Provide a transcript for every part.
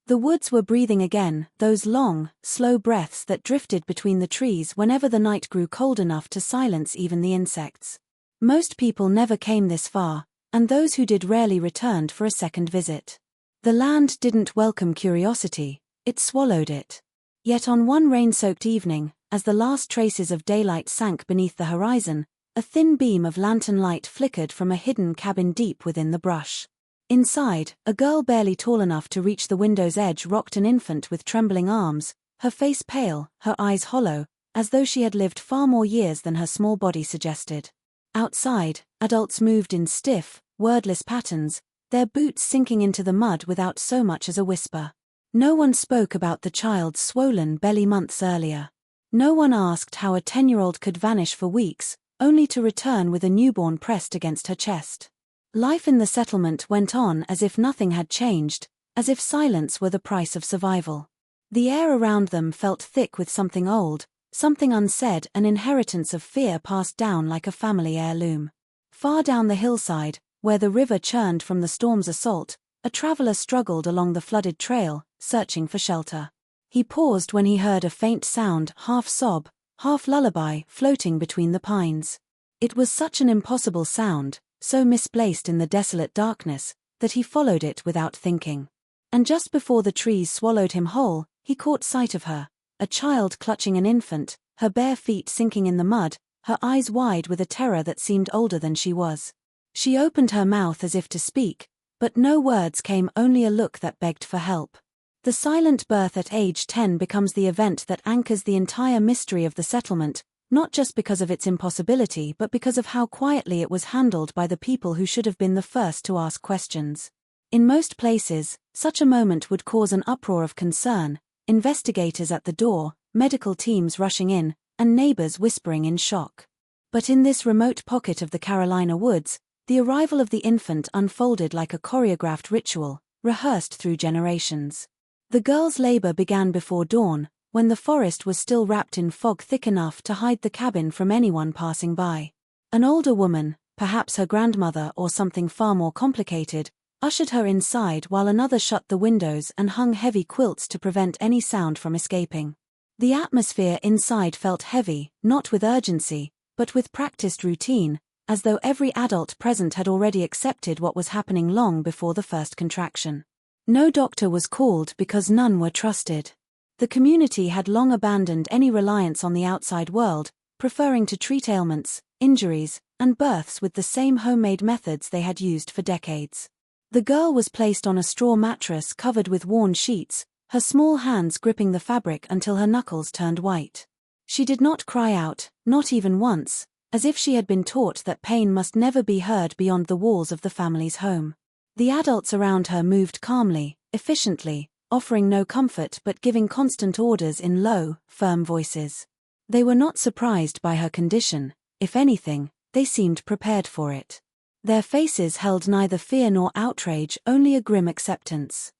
The woods were breathing again, those long, slow breaths that drifted between the trees whenever the night grew cold enough to silence even the insects. Most people never came this far, and those who did rarely returned for a second visit. The land didn't welcome curiosity, it swallowed it. Yet on one rain-soaked evening, as the last traces of daylight sank beneath the horizon, a thin beam of lantern light flickered from a hidden cabin deep within the brush. Inside, a girl barely tall enough to reach the window's edge rocked an infant with trembling arms, her face pale, her eyes hollow, as though she had lived far more years than her small body suggested. Outside, adults moved in stiff, wordless patterns, their boots sinking into the mud without so much as a whisper. No one spoke about the child's swollen belly months earlier. No one asked how a 10-year-old could vanish for weeks, only to return with a newborn pressed against her chest. Life in the settlement went on as if nothing had changed, as if silence were the price of survival. The air around them felt thick with something old, something unsaid, an inheritance of fear passed down like a family heirloom. Far down the hillside, where the river churned from the storm's assault, a traveler struggled along the flooded trail, searching for shelter. He paused when he heard a faint sound, half sob, half lullaby, floating between the pines. It was such an impossible sound, so misplaced in the desolate darkness, that he followed it without thinking. And just before the trees swallowed him whole, he caught sight of her, a child clutching an infant, her bare feet sinking in the mud, her eyes wide with a terror that seemed older than she was. She opened her mouth as if to speak, but no words came, only a look that begged for help. The silent birth at age 10 becomes the event that anchors the entire mystery of the settlement, not just because of its impossibility but because of how quietly it was handled by the people who should have been the first to ask questions. In most places, such a moment would cause an uproar of concern, investigators at the door, medical teams rushing in, and neighbors whispering in shock. But in this remote pocket of the Carolina woods, the arrival of the infant unfolded like a choreographed ritual, rehearsed through generations. The girl's labor began before dawn, when the forest was still wrapped in fog thick enough to hide the cabin from anyone passing by. An older woman, perhaps her grandmother or something far more complicated, ushered her inside while another shut the windows and hung heavy quilts to prevent any sound from escaping. The atmosphere inside felt heavy, not with urgency, but with practiced routine, as though every adult present had already accepted what was happening long before the first contraction. No doctor was called because none were trusted. The community had long abandoned any reliance on the outside world, preferring to treat ailments, injuries, and births with the same homemade methods they had used for decades. The girl was placed on a straw mattress covered with worn sheets, her small hands gripping the fabric until her knuckles turned white. She did not cry out, not even once, as if she had been taught that pain must never be heard beyond the walls of the family's home. The adults around her moved calmly, efficiently, offering no comfort but giving constant orders in low, firm voices. They were not surprised by her condition, if anything, they seemed prepared for it. Their faces held neither fear nor outrage, only a grim acceptance.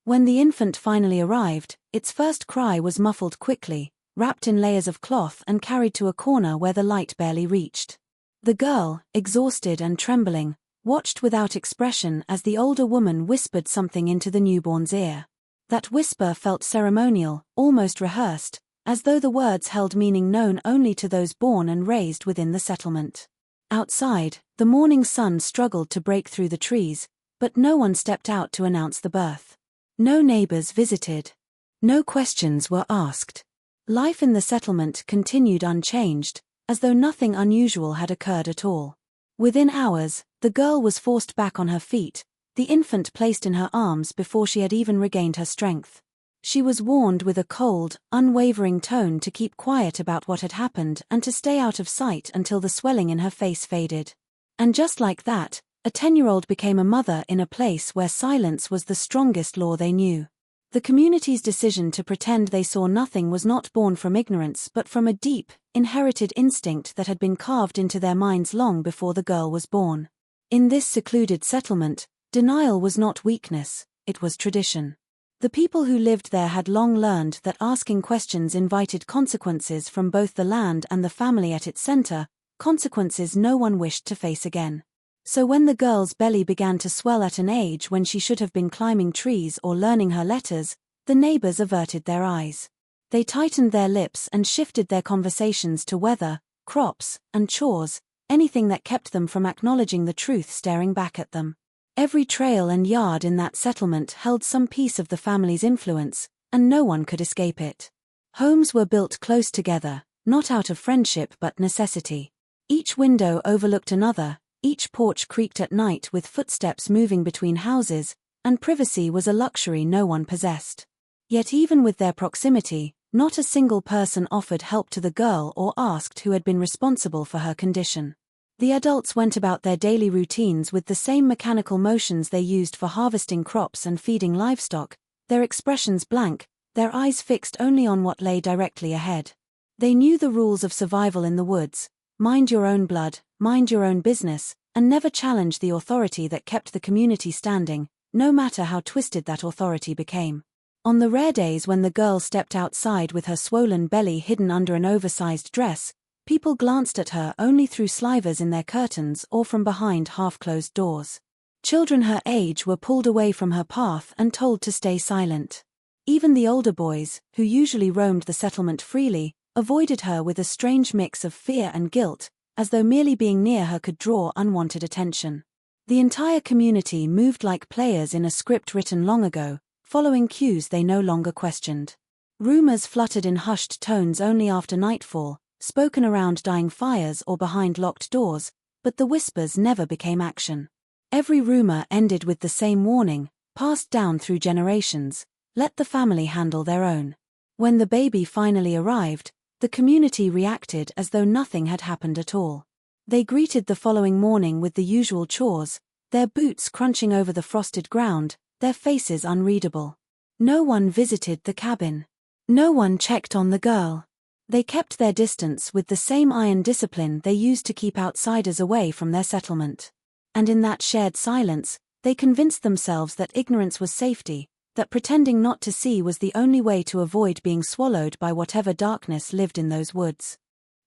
When the infant finally arrived, its first cry was muffled quickly, wrapped in layers of cloth and carried to a corner where the light barely reached. The girl, exhausted and trembling, watched without expression as the older woman whispered something into the newborn's ear. That whisper felt ceremonial, almost rehearsed, as though the words held meaning known only to those born and raised within the settlement. Outside, the morning sun struggled to break through the trees, but no one stepped out to announce the birth. No neighbors visited. No questions were asked. Life in the settlement continued unchanged, as though nothing unusual had occurred at all. Within hours, the girl was forced back on her feet, the infant placed in her arms before she had even regained her strength. She was warned with a cold, unwavering tone to keep quiet about what had happened and to stay out of sight until the swelling in her face faded. And just like that, a 10-year-old became a mother in a place where silence was the strongest law they knew. The community's decision to pretend they saw nothing was not born from ignorance but from a deep, inherited instinct that had been carved into their minds long before the girl was born. In this secluded settlement, denial was not weakness, it was tradition. The people who lived there had long learned that asking questions invited consequences from both the land and the family at its center, consequences no one wished to face again. So when the girl's belly began to swell at an age when she should have been climbing trees or learning her letters, the neighbors averted their eyes. They tightened their lips and shifted their conversations to weather, crops, and chores, anything that kept them from acknowledging the truth staring back at them. Every trail and yard in that settlement held some piece of the family's influence, and no one could escape it. Homes were built close together, not out of friendship but necessity. Each window overlooked another, each porch creaked at night with footsteps moving between houses, and privacy was a luxury no one possessed. Yet even with their proximity, not a single person offered help to the girl or asked who had been responsible for her condition. The adults went about their daily routines with the same mechanical motions they used for harvesting crops and feeding livestock, their expressions blank, their eyes fixed only on what lay directly ahead. They knew the rules of survival in the woods: mind your own blood, mind your own business, and never challenge the authority that kept the community standing, no matter how twisted that authority became. On the rare days when the girl stepped outside with her swollen belly hidden under an oversized dress, people glanced at her only through slivers in their curtains or from behind half-closed doors. Children her age were pulled away from her path and told to stay silent. Even the older boys, who usually roamed the settlement freely, avoided her with a strange mix of fear and guilt, as though merely being near her could draw unwanted attention. The entire community moved like players in a script written long ago, following cues they no longer questioned. Rumors fluttered in hushed tones only after nightfall, spoken around dying fires or behind locked doors, but the whispers never became action. Every rumor ended with the same warning, passed down through generations: let the family handle their own. When the baby finally arrived, the community reacted as though nothing had happened at all. They greeted the following morning with the usual chores, their boots crunching over the frosted ground, their faces unreadable. No one visited the cabin. No one checked on the girl. They kept their distance with the same iron discipline they used to keep outsiders away from their settlement. And in that shared silence, they convinced themselves that ignorance was safety, that pretending not to see was the only way to avoid being swallowed by whatever darkness lived in those woods.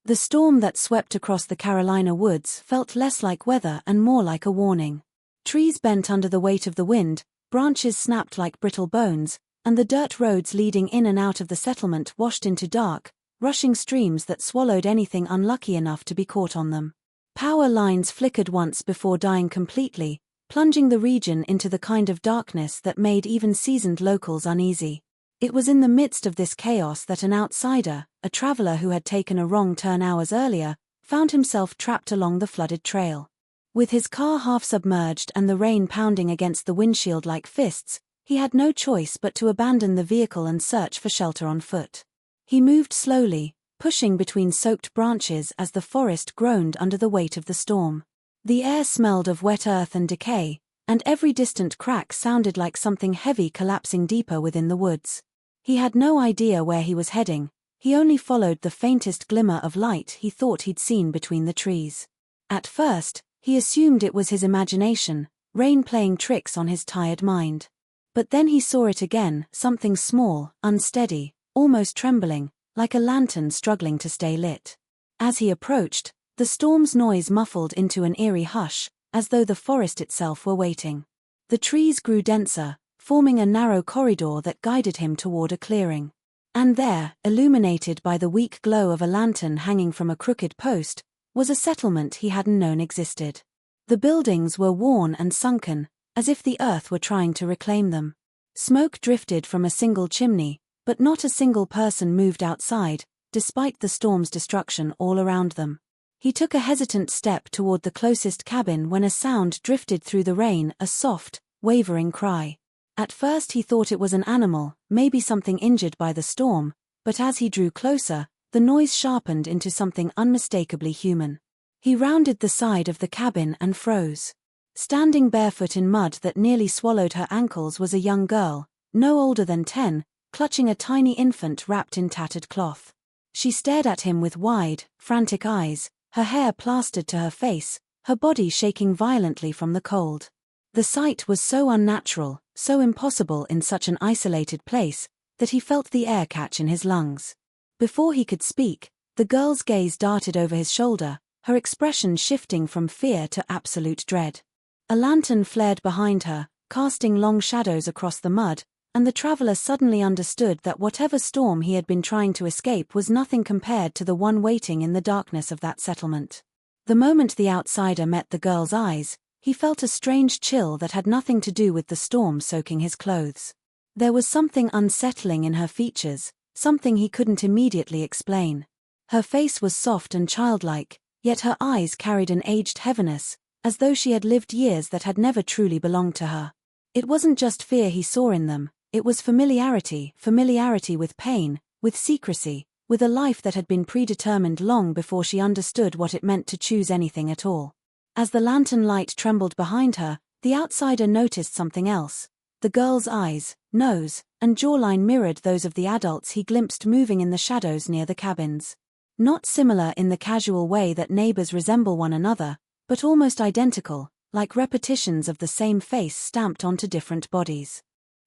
The storm that swept across the Carolina woods felt less like weather and more like a warning. Trees bent under the weight of the wind, branches snapped like brittle bones, and the dirt roads leading in and out of the settlement washed into dark, rushing streams that swallowed anything unlucky enough to be caught on them. Power lines flickered once before dying completely, plunging the region into the kind of darkness that made even seasoned locals uneasy. It was in the midst of this chaos that an outsider, a traveler who had taken a wrong turn hours earlier, found himself trapped along the flooded trail. With his car half submerged and the rain pounding against the windshield like fists, he had no choice but to abandon the vehicle and search for shelter on foot. He moved slowly, pushing between soaked branches as the forest groaned under the weight of the storm. The air smelled of wet earth and decay, and every distant crack sounded like something heavy collapsing deeper within the woods. He had no idea where he was heading, he only followed the faintest glimmer of light he thought he'd seen between the trees. At first, he assumed it was his imagination, rain playing tricks on his tired mind. But then he saw it again, something small, unsteady, almost trembling, like a lantern struggling to stay lit. As he approached, the storm's noise muffled into an eerie hush, as though the forest itself were waiting. The trees grew denser, forming a narrow corridor that guided him toward a clearing. And there, illuminated by the weak glow of a lantern hanging from a crooked post, was a settlement he hadn't known existed. The buildings were worn and sunken, as if the earth were trying to reclaim them. Smoke drifted from a single chimney, but not a single person moved outside, despite the storm's destruction all around them. He took a hesitant step toward the closest cabin when a sound drifted through the rain, a soft, wavering cry. At first he thought it was an animal, maybe something injured by the storm, but as he drew closer, the noise sharpened into something unmistakably human. He rounded the side of the cabin and froze. Standing barefoot in mud that nearly swallowed her ankles was a young girl, no older than 10, clutching a tiny infant wrapped in tattered cloth. She stared at him with wide, frantic eyes, her hair plastered to her face, her body shaking violently from the cold. The sight was so unnatural, so impossible in such an isolated place, that he felt the air catch in his lungs. Before he could speak, the girl's gaze darted over his shoulder, her expression shifting from fear to absolute dread. A lantern flared behind her, casting long shadows across the mud, and the traveler suddenly understood that whatever storm he had been trying to escape was nothing compared to the one waiting in the darkness of that settlement. The moment the outsider met the girl's eyes, he felt a strange chill that had nothing to do with the storm soaking his clothes. There was something unsettling in her features, something he couldn't immediately explain. Her face was soft and childlike, yet her eyes carried an aged heaviness, as though she had lived years that had never truly belonged to her. It wasn't just fear he saw in them, it was familiarity with pain, with secrecy, with a life that had been predetermined long before she understood what it meant to choose anything at all. As the lantern light trembled behind her, the outsider noticed something else. The girl's eyes, nose, and jawline mirrored those of the adults he glimpsed moving in the shadows near the cabins. Not similar in the casual way that neighbors resemble one another, but almost identical, like repetitions of the same face stamped onto different bodies.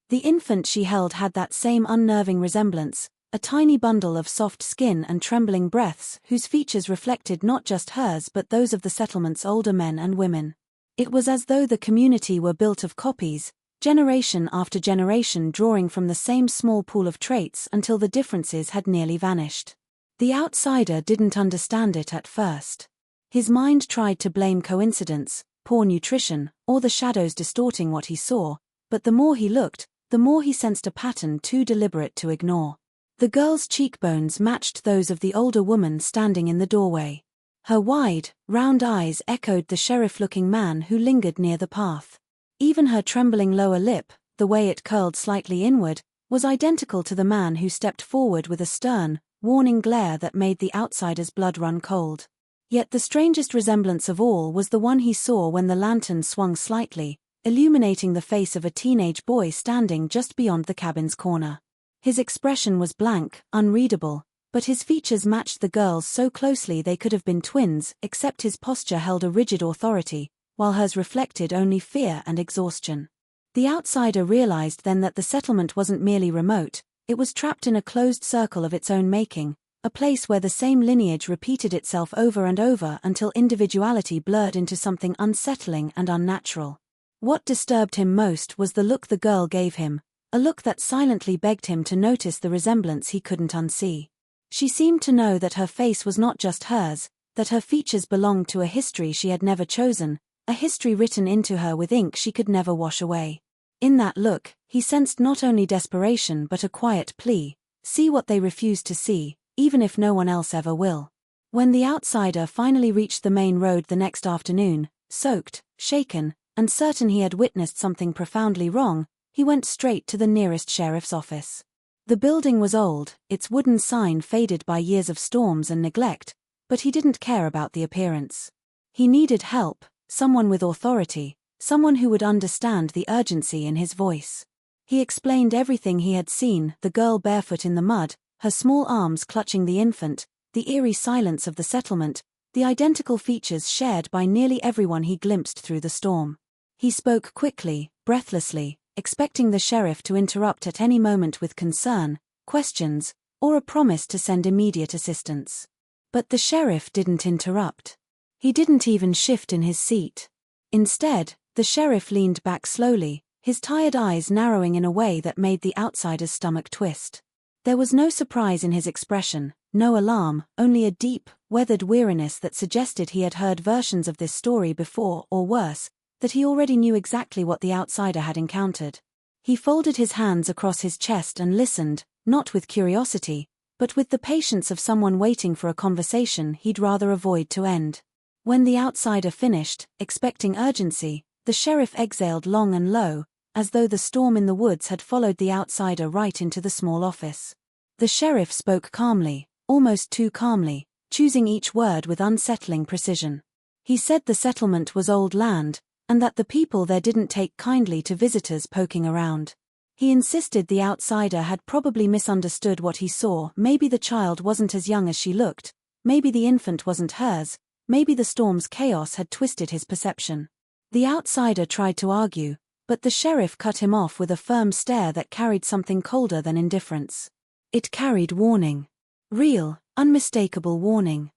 The infant she held had that same unnerving resemblance, a tiny bundle of soft skin and trembling breaths whose features reflected not just hers but those of the settlement's older men and women. It was as though the community were built of copies, generation after generation drawing from the same small pool of traits until the differences had nearly vanished. The outsider didn't understand it at first. His mind tried to blame coincidence, poor nutrition, or the shadows distorting what he saw, but the more he looked, the more he sensed a pattern too deliberate to ignore. The girl's cheekbones matched those of the older woman standing in the doorway. Her wide, round eyes echoed the sheriff-looking man who lingered near the path. Even her trembling lower lip, the way it curled slightly inward, was identical to the man who stepped forward with a stern, warning glare that made the outsider's blood run cold. Yet the strangest resemblance of all was the one he saw when the lantern swung slightly, illuminating the face of a teenage boy standing just beyond the cabin's corner. His expression was blank, unreadable, but his features matched the girl's so closely they could have been twins, except his posture held a rigid authority, while hers reflected only fear and exhaustion. The outsider realized then that the settlement wasn't merely remote, it was trapped in a closed circle of its own making, a place where the same lineage repeated itself over and over until individuality blurred into something unsettling and unnatural. What disturbed him most was the look the girl gave him, a look that silently begged him to notice the resemblance he couldn't unsee. She seemed to know that her face was not just hers, that her features belonged to a history she had never chosen, a history written into her with ink she could never wash away. In that look, he sensed not only desperation but a quiet plea: see what they refuse to see, even if no one else ever will. When the outsider finally reached the main road the next afternoon, soaked, shaken, and certain he had witnessed something profoundly wrong, he went straight to the nearest sheriff's office. The building was old, its wooden sign faded by years of storms and neglect, but he didn't care about the appearance. He needed help, someone with authority, someone who would understand the urgency in his voice. He explained everything he had seen: the girl barefoot in the mud, her small arms clutching the infant, the eerie silence of the settlement, the identical features shared by nearly everyone he glimpsed through the storm. He spoke quickly, breathlessly, expecting the sheriff to interrupt at any moment with concern, questions, or a promise to send immediate assistance. But the sheriff didn't interrupt. He didn't even shift in his seat. Instead, the sheriff leaned back slowly, his tired eyes narrowing in a way that made the outsider's stomach twist. There was no surprise in his expression, no alarm, only a deep, weathered weariness that suggested he had heard versions of this story before, or worse, that he already knew exactly what the outsider had encountered. He folded his hands across his chest and listened, not with curiosity, but with the patience of someone waiting for a conversation he'd rather avoid to end. When the outsider finished, expecting urgency, the sheriff exhaled long and low, as though the storm in the woods had followed the outsider right into the small office. The sheriff spoke calmly, almost too calmly, choosing each word with unsettling precision. He said the settlement was old land, and that the people there didn't take kindly to visitors poking around. He insisted the outsider had probably misunderstood what he saw. Maybe the child wasn't as young as she looked, maybe the infant wasn't hers, maybe the storm's chaos had twisted his perception. The outsider tried to argue, but the sheriff cut him off with a firm stare that carried something colder than indifference. It carried warning. Real, unmistakable warning.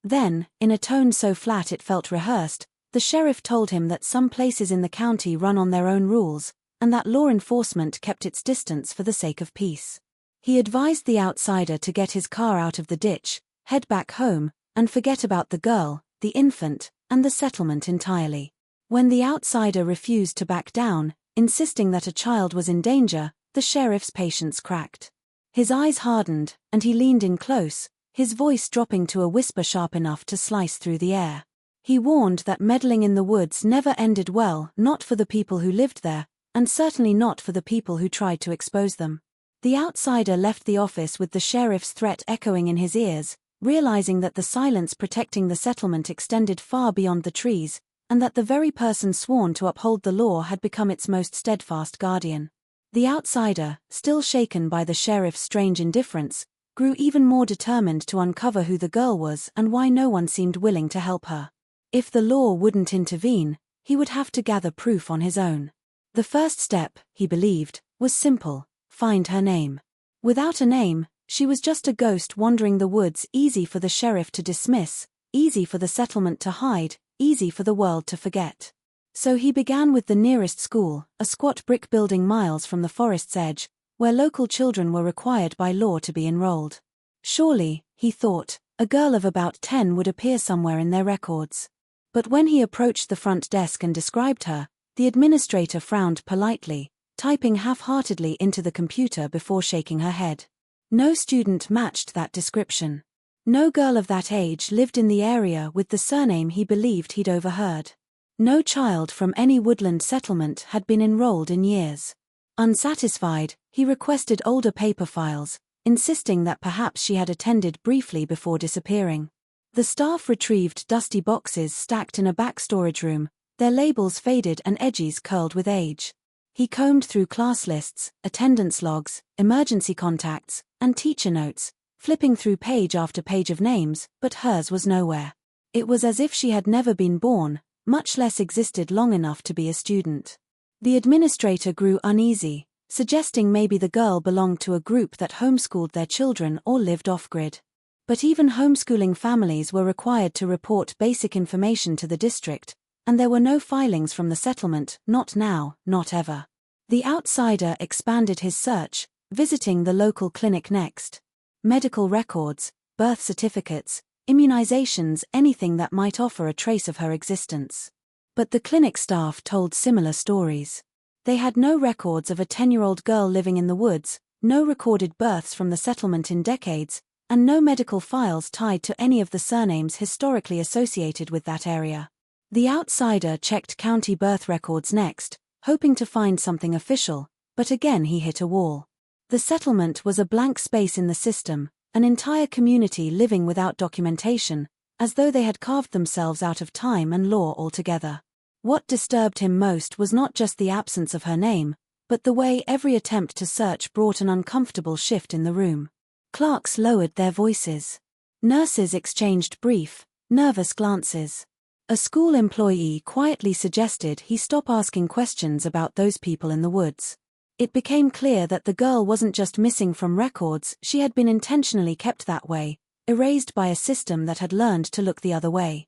Then, in a tone so flat it felt rehearsed, the sheriff told him that some places in the county run on their own rules, and that law enforcement kept its distance for the sake of peace. He advised the outsider to get his car out of the ditch, head back home, and forget about the girl, the infant, and the settlement entirely. When the outsider refused to back down, insisting that a child was in danger, the sheriff's patience cracked. His eyes hardened, and he leaned in close, his voice dropping to a whisper sharp enough to slice through the air. He warned that meddling in the woods never ended well, not for the people who lived there, and certainly not for the people who tried to expose them. The outsider left the office with the sheriff's threat echoing in his ears, realizing that the silence protecting the settlement extended far beyond the trees, and that the very person sworn to uphold the law had become its most steadfast guardian. The outsider, still shaken by the sheriff's strange indifference, grew even more determined to uncover who the girl was and why no one seemed willing to help her. If the law wouldn't intervene, he would have to gather proof on his own. The first step, he believed, was simple: find her name. Without a name, she was just a ghost wandering the woods, easy for the sheriff to dismiss, easy for the settlement to hide, easy for the world to forget. So he began with the nearest school, a squat brick building miles from the forest's edge, where local children were required by law to be enrolled. Surely, he thought, a girl of about 10 would appear somewhere in their records. But when he approached the front desk and described her, the administrator frowned politely, typing half-heartedly into the computer before shaking her head. No student matched that description. No girl of that age lived in the area with the surname he believed he'd overheard. No child from any woodland settlement had been enrolled in years. Unsatisfied, he requested older paper files, insisting that perhaps she had attended briefly before disappearing. The staff retrieved dusty boxes stacked in a back storage room, their labels faded and edges curled with age. He combed through class lists, attendance logs, emergency contacts, and teacher notes, flipping through page after page of names, but hers was nowhere. It was as if she had never been born, much less existed long enough to be a student. The administrator grew uneasy, suggesting maybe the girl belonged to a group that homeschooled their children or lived off-grid. But even homeschooling families were required to report basic information to the district, and there were no filings from the settlement, not now, not ever. The outsider expanded his search, visiting the local clinic next. Medical records, birth certificates, immunizations, anything that might offer a trace of her existence. But the clinic staff told similar stories. They had no records of a 10-year-old girl living in the woods, no recorded births from the settlement in decades, and no medical files tied to any of the surnames historically associated with that area. The outsider checked county birth records next, hoping to find something official, but again he hit a wall. The settlement was a blank space in the system, an entire community living without documentation, as though they had carved themselves out of time and law altogether. What disturbed him most was not just the absence of her name, but the way every attempt to search brought an uncomfortable shift in the room. Clerks lowered their voices. Nurses exchanged brief, nervous glances. A school employee quietly suggested he stop asking questions about those people in the woods. It became clear that the girl wasn't just missing from records, she had been intentionally kept that way, erased by a system that had learned to look the other way.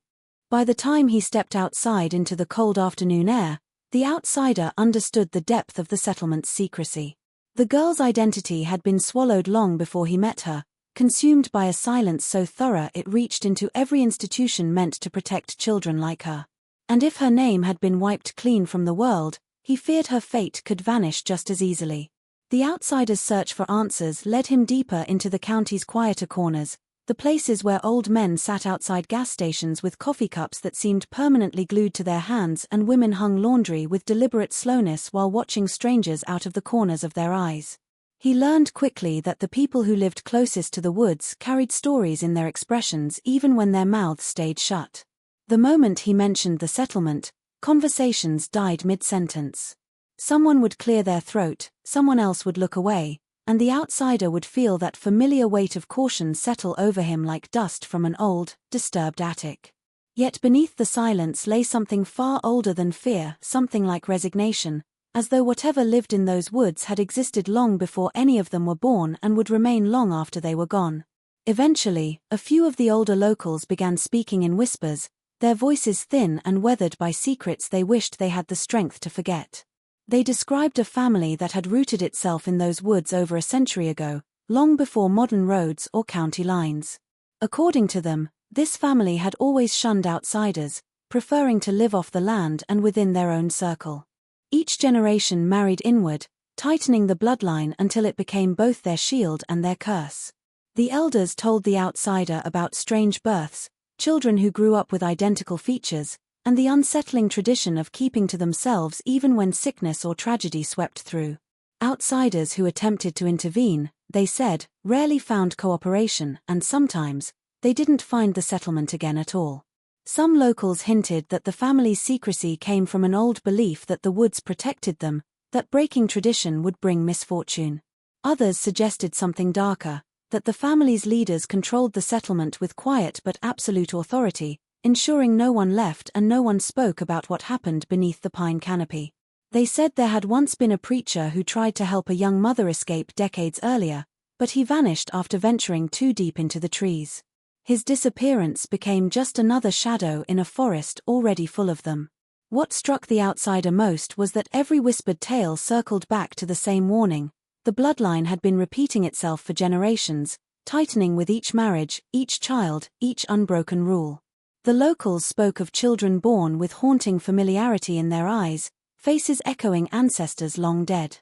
By the time he stepped outside into the cold afternoon air, the outsider understood the depth of the settlement's secrecy. The girl's identity had been swallowed long before he met her, consumed by a silence so thorough it reached into every institution meant to protect children like her. And if her name had been wiped clean from the world, he feared her fate could vanish just as easily. The outsider's search for answers led him deeper into the county's quieter corners, the places where old men sat outside gas stations with coffee cups that seemed permanently glued to their hands and women hung laundry with deliberate slowness while watching strangers out of the corners of their eyes. He learned quickly that the people who lived closest to the woods carried stories in their expressions even when their mouths stayed shut. The moment he mentioned the settlement, conversations died mid-sentence. Someone would clear their throat, someone else would look away, and the outsider would feel that familiar weight of caution settle over him like dust from an old, disturbed attic. Yet beneath the silence lay something far older than fear, something like resignation, as though whatever lived in those woods had existed long before any of them were born and would remain long after they were gone. Eventually, a few of the older locals began speaking in whispers, their voices thin and weathered by secrets they wished they had the strength to forget. They described a family that had rooted itself in those woods over a century ago, long before modern roads or county lines. According to them, this family had always shunned outsiders, preferring to live off the land and within their own circle. Each generation married inward, tightening the bloodline until it became both their shield and their curse. The elders told the outsider about strange births, children who grew up with identical features, and the unsettling tradition of keeping to themselves even when sickness or tragedy swept through. Outsiders who attempted to intervene, they said, rarely found cooperation, and sometimes, they didn't find the settlement again at all. Some locals hinted that the family's secrecy came from an old belief that the woods protected them, that breaking tradition would bring misfortune. Others suggested something darker, that the family's leaders controlled the settlement with quiet but absolute authority, ensuring no one left and no one spoke about what happened beneath the pine canopy. They said there had once been a preacher who tried to help a young mother escape decades earlier, but he vanished after venturing too deep into the trees. His disappearance became just another shadow in a forest already full of them. What struck the outsider most was that every whispered tale circled back to the same warning. The bloodline had been repeating itself for generations, tightening with each marriage, each child, each unbroken rule. The locals spoke of children born with haunting familiarity in their eyes, faces echoing ancestors long dead.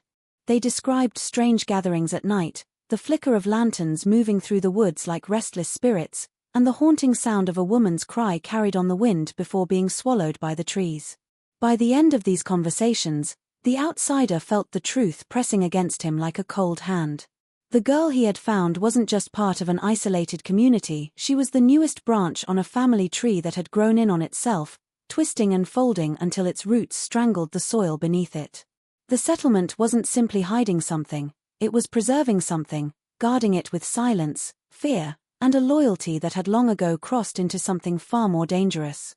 They described strange gatherings at night, the flicker of lanterns moving through the woods like restless spirits, and the haunting sound of a woman's cry carried on the wind before being swallowed by the trees. By the end of these conversations, the outsider felt the truth pressing against him like a cold hand. The girl he had found wasn't just part of an isolated community, she was the newest branch on a family tree that had grown in on itself, twisting and folding until its roots strangled the soil beneath it. The settlement wasn't simply hiding something, it was preserving something, guarding it with silence, fear, and a loyalty that had long ago crossed into something far more dangerous.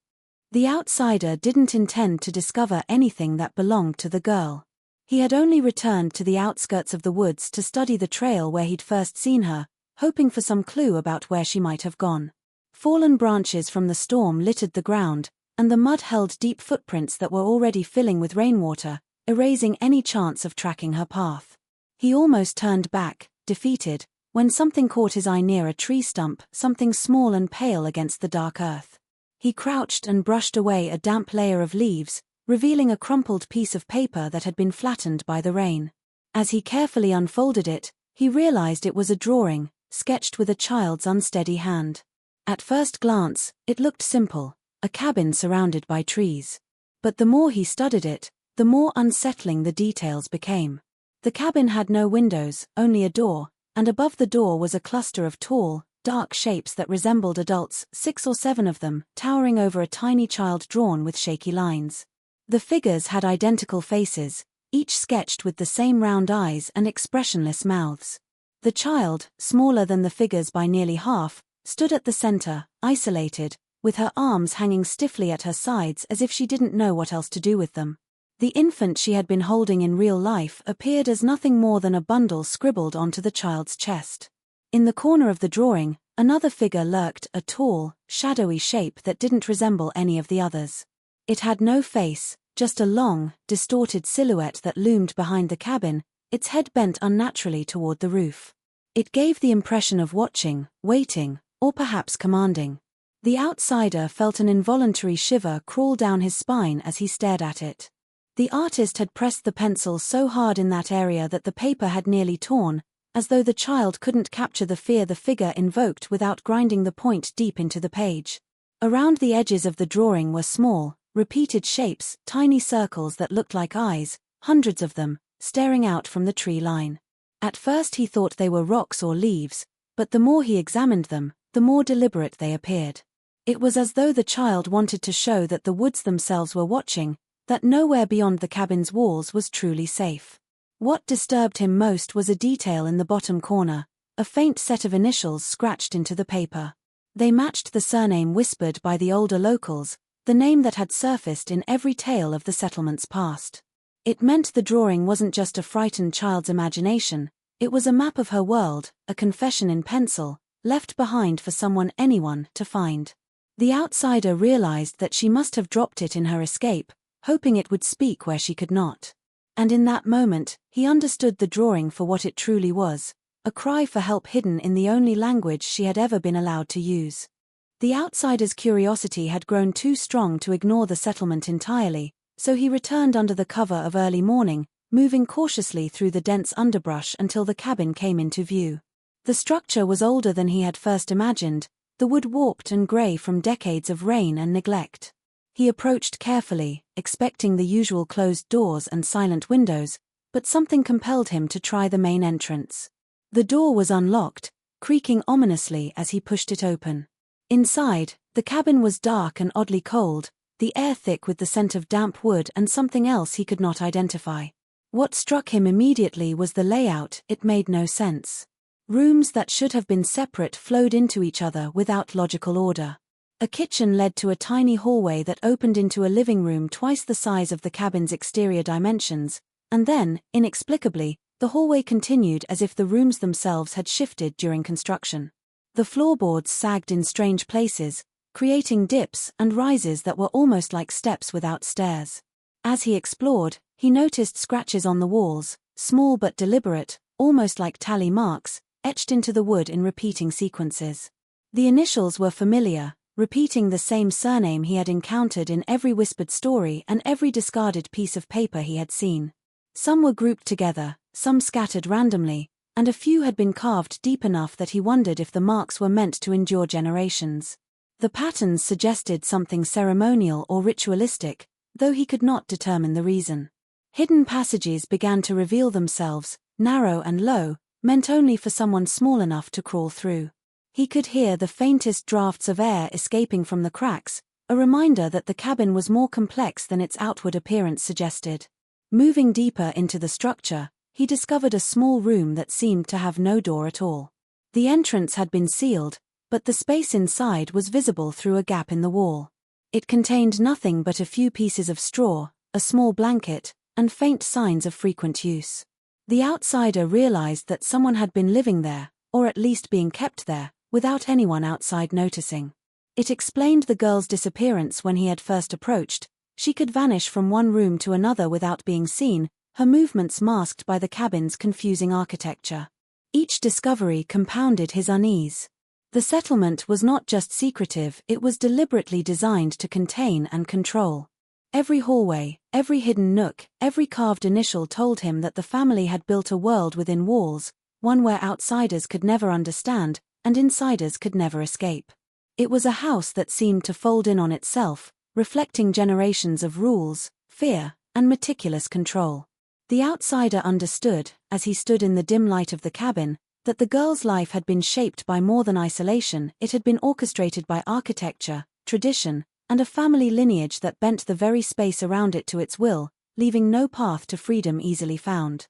The outsider didn't intend to discover anything that belonged to the girl. He had only returned to the outskirts of the woods to study the trail where he'd first seen her, hoping for some clue about where she might have gone. Fallen branches from the storm littered the ground, and the mud held deep footprints that were already filling with rainwater, erasing any chance of tracking her path. He almost turned back, defeated, when something caught his eye near a tree stump, something small and pale against the dark earth. He crouched and brushed away a damp layer of leaves, revealing a crumpled piece of paper that had been flattened by the rain. As he carefully unfolded it, he realized it was a drawing, sketched with a child's unsteady hand. At first glance, it looked simple, a cabin surrounded by trees. But the more he studied it, the more unsettling the details became. The cabin had no windows, only a door, and above the door was a cluster of tall, dark shapes that resembled adults, 6 or 7 of them, towering over a tiny child drawn with shaky lines. The figures had identical faces, each sketched with the same round eyes and expressionless mouths. The child, smaller than the figures by nearly half, stood at the center, isolated, with her arms hanging stiffly at her sides as if she didn't know what else to do with them. The infant she had been holding in real life appeared as nothing more than a bundle scribbled onto the child's chest. In the corner of the drawing, another figure lurked, a tall, shadowy shape that didn't resemble any of the others. It had no face, just a long, distorted silhouette that loomed behind the cabin, its head bent unnaturally toward the roof. It gave the impression of watching, waiting, or perhaps commanding. The outsider felt an involuntary shiver crawl down his spine as he stared at it. The artist had pressed the pencil so hard in that area that the paper had nearly torn, as though the child couldn't capture the fear the figure invoked without grinding the point deep into the page. Around the edges of the drawing were small, repeated shapes, tiny circles that looked like eyes, hundreds of them, staring out from the tree line. At first he thought they were rocks or leaves, but the more he examined them, the more deliberate they appeared. It was as though the child wanted to show that the woods themselves were watching, that nowhere beyond the cabin's walls was truly safe. What disturbed him most was a detail in the bottom corner, a faint set of initials scratched into the paper. They matched the surname whispered by the older locals, the name that had surfaced in every tale of the settlement's past. It meant the drawing wasn't just a frightened child's imagination, it was a map of her world, a confession in pencil, left behind for anyone to find. The outsider realized that she must have dropped it in her escape, hoping it would speak where she could not. And in that moment, he understood the drawing for what it truly was, a cry for help hidden in the only language she had ever been allowed to use. The outsider's curiosity had grown too strong to ignore the settlement entirely, so he returned under the cover of early morning, moving cautiously through the dense underbrush until the cabin came into view. The structure was older than he had first imagined, the wood warped and gray from decades of rain and neglect. He approached carefully, expecting the usual closed doors and silent windows, but something compelled him to try the main entrance. The door was unlocked, creaking ominously as he pushed it open. Inside, the cabin was dark and oddly cold, the air thick with the scent of damp wood and something else he could not identify. What struck him immediately was the layout. It made no sense. Rooms that should have been separate flowed into each other without logical order. A kitchen led to a tiny hallway that opened into a living room twice the size of the cabin's exterior dimensions, and then, inexplicably, the hallway continued as if the rooms themselves had shifted during construction. The floorboards sagged in strange places, creating dips and rises that were almost like steps without stairs. As he explored, he noticed scratches on the walls, small but deliberate, almost like tally marks, etched into the wood in repeating sequences. The initials were familiar, repeating the same surname he had encountered in every whispered story and every discarded piece of paper he had seen. Some were grouped together, some scattered randomly, and a few had been carved deep enough that he wondered if the marks were meant to endure generations. The patterns suggested something ceremonial or ritualistic, though he could not determine the reason. Hidden passages began to reveal themselves, narrow and low, meant only for someone small enough to crawl through. He could hear the faintest drafts of air escaping from the cracks, a reminder that the cabin was more complex than its outward appearance suggested. Moving deeper into the structure, he discovered a small room that seemed to have no door at all. The entrance had been sealed, but the space inside was visible through a gap in the wall. It contained nothing but a few pieces of straw, a small blanket, and faint signs of frequent use. The outsider realized that someone had been living there, or at least being kept there, without anyone outside noticing. It explained the girl's disappearance when he had first approached. She could vanish from one room to another without being seen, her movements masked by the cabin's confusing architecture. Each discovery compounded his unease. The settlement was not just secretive, it was deliberately designed to contain and control. Every hallway, every hidden nook, every carved initial told him that the family had built a world within walls, one where outsiders could never understand, and insiders could never escape. It was a house that seemed to fold in on itself, reflecting generations of rules, fear, and meticulous control. The outsider understood, as he stood in the dim light of the cabin, that the girl's life had been shaped by more than isolation. It had been orchestrated by architecture, tradition, and a family lineage that bent the very space around it to its will, leaving no path to freedom easily found.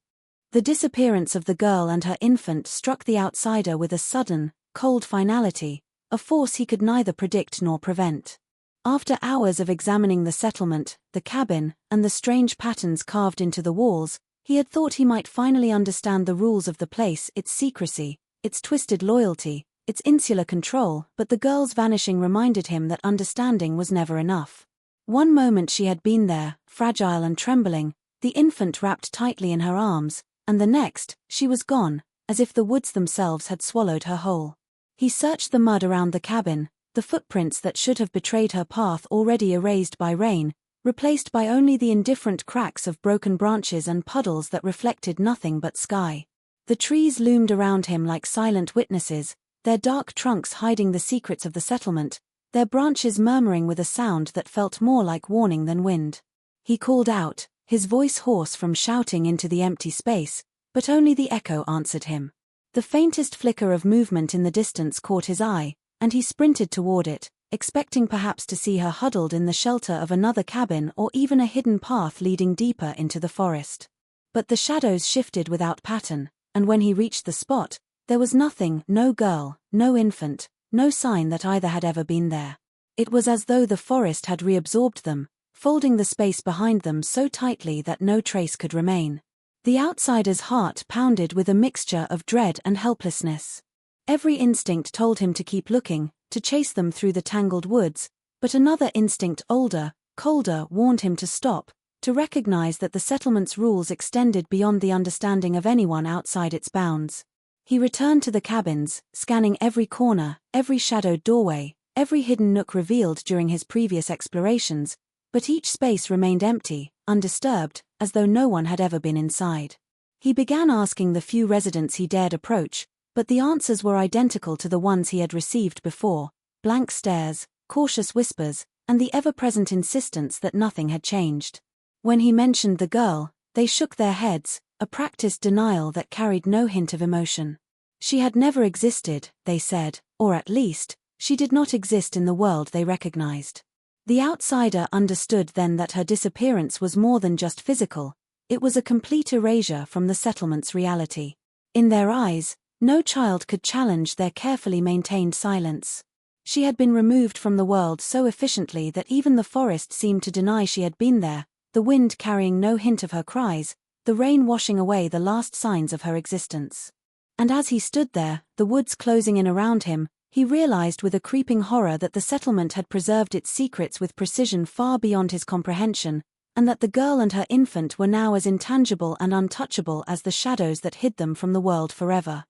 The disappearance of the girl and her infant struck the outsider with a sudden, cold finality, a force he could neither predict nor prevent. After hours of examining the settlement, the cabin, and the strange patterns carved into the walls, he had thought he might finally understand the rules of the place, its secrecy, its twisted loyalty, its insular control, but the girl's vanishing reminded him that understanding was never enough. One moment she had been there, fragile and trembling, the infant wrapped tightly in her arms, and the next, she was gone, as if the woods themselves had swallowed her whole. He searched the mud around the cabin, the footprints that should have betrayed her path already erased by rain, replaced by only the indifferent cracks of broken branches and puddles that reflected nothing but sky. The trees loomed around him like silent witnesses, their dark trunks hiding the secrets of the settlement, their branches murmuring with a sound that felt more like warning than wind. He called out, his voice hoarse from shouting into the empty space, but only the echo answered him. The faintest flicker of movement in the distance caught his eye, and he sprinted toward it, expecting perhaps to see her huddled in the shelter of another cabin or even a hidden path leading deeper into the forest. But the shadows shifted without pattern, and when he reached the spot, there was nothing, no girl, no infant, no sign that either had ever been there. It was as though the forest had reabsorbed them, folding the space behind them so tightly that no trace could remain. The outsider's heart pounded with a mixture of dread and helplessness. Every instinct told him to keep looking, to chase them through the tangled woods, but another instinct, older, colder, warned him to stop, to recognize that the settlement's rules extended beyond the understanding of anyone outside its bounds. He returned to the cabins, scanning every corner, every shadowed doorway, every hidden nook revealed during his previous explorations, but each space remained empty, undisturbed, as though no one had ever been inside. He began asking the few residents he dared approach, but the answers were identical to the ones he had received before: blank stares, cautious whispers, and the ever-present insistence that nothing had changed. When he mentioned the girl, they shook their heads, a practiced denial that carried no hint of emotion. She had never existed, they said, or at least, she did not exist in the world they recognized. The outsider understood then that her disappearance was more than just physical, it was a complete erasure from the settlement's reality. In their eyes, no child could challenge their carefully maintained silence. She had been removed from the world so efficiently that even the forest seemed to deny she had been there, the wind carrying no hint of her cries, the rain washing away the last signs of her existence. And as he stood there, the woods closing in around him, he realized with a creeping horror that the settlement had preserved its secrets with precision far beyond his comprehension, and that the girl and her infant were now as intangible and untouchable as the shadows that hid them from the world forever.